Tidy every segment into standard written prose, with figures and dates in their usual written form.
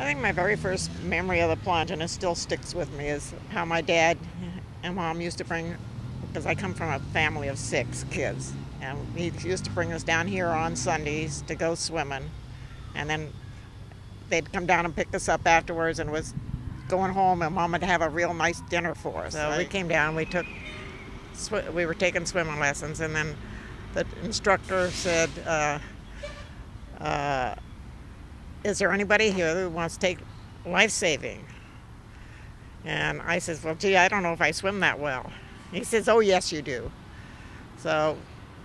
I think my very first memory of the plunge, and it still sticks with me, is how my dad and mom used to bring, because I come from a family of 6 kids, and he used to bring us down here on Sundays to go swimming, and then they'd come down and pick us up afterwards, and was going home, and mom would have a real nice dinner for us. So we came down, we were taking swimming lessons, and then the instructor said, is there anybody here who wants to take life-saving? And I says, well, gee, I don't know if I swim that well. He says, oh, yes, you do. So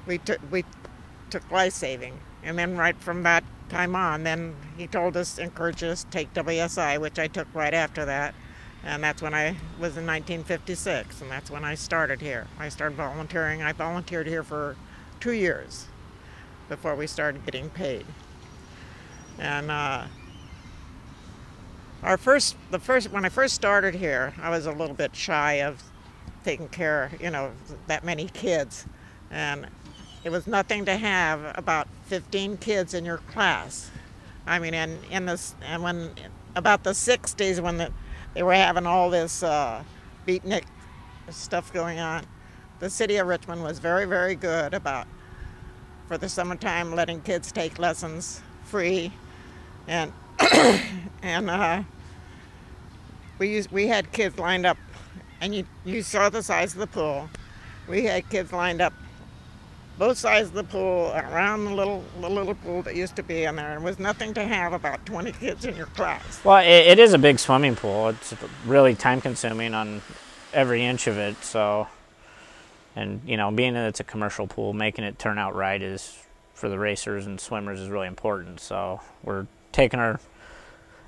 we took life-saving. And then right from that time on, then he told us, encouraged us to take WSI, which I took right after that. And that's when I was in 1956, and that's when I started here. I started volunteering. I volunteered here for 2 years before we started getting paid. And when I first started here, I was a little bit shy of taking care, that many kids. And it was nothing to have about 15 kids in your class. I mean, and when about the 60s, when they were having all this beatnik stuff going on, the city of Richmond was very, very good about, for the summertime, letting kids take lessons free. And we had kids lined up, and you saw the size of the pool. We had kids lined up both sides of the pool, around the little pool that used to be in there. There was nothing to have about 20 kids in your class. Well, it is a big swimming pool. It's really time-consuming on every inch of it. So, and being that it's a commercial pool, making it turn out right is, for the racers and swimmers, is really important. So we're taking our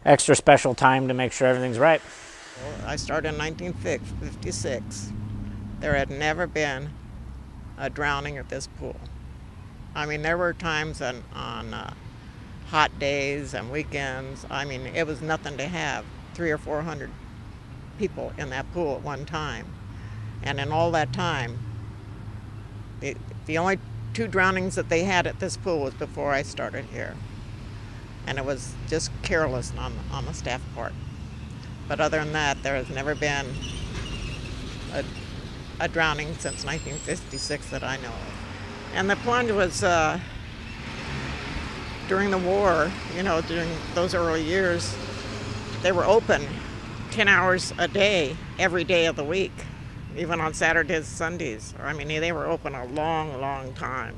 extra special time to make sure everything's right. Well, I started in 1956. There had never been a drowning at this pool. I mean, there were times on hot days and weekends. I mean, it was nothing to have 300 or 400 people in that pool at one time. And in all that time, the only 2 drownings that they had at this pool was before I started here. And it was just careless on the staff part. But other than that, there has never been a drowning since 1956 that I know of. And the plunge was during the war, during those early years, they were open 10 hours a day, every day of the week, even on Saturdays, Sundays. I mean, they were open a long, long time.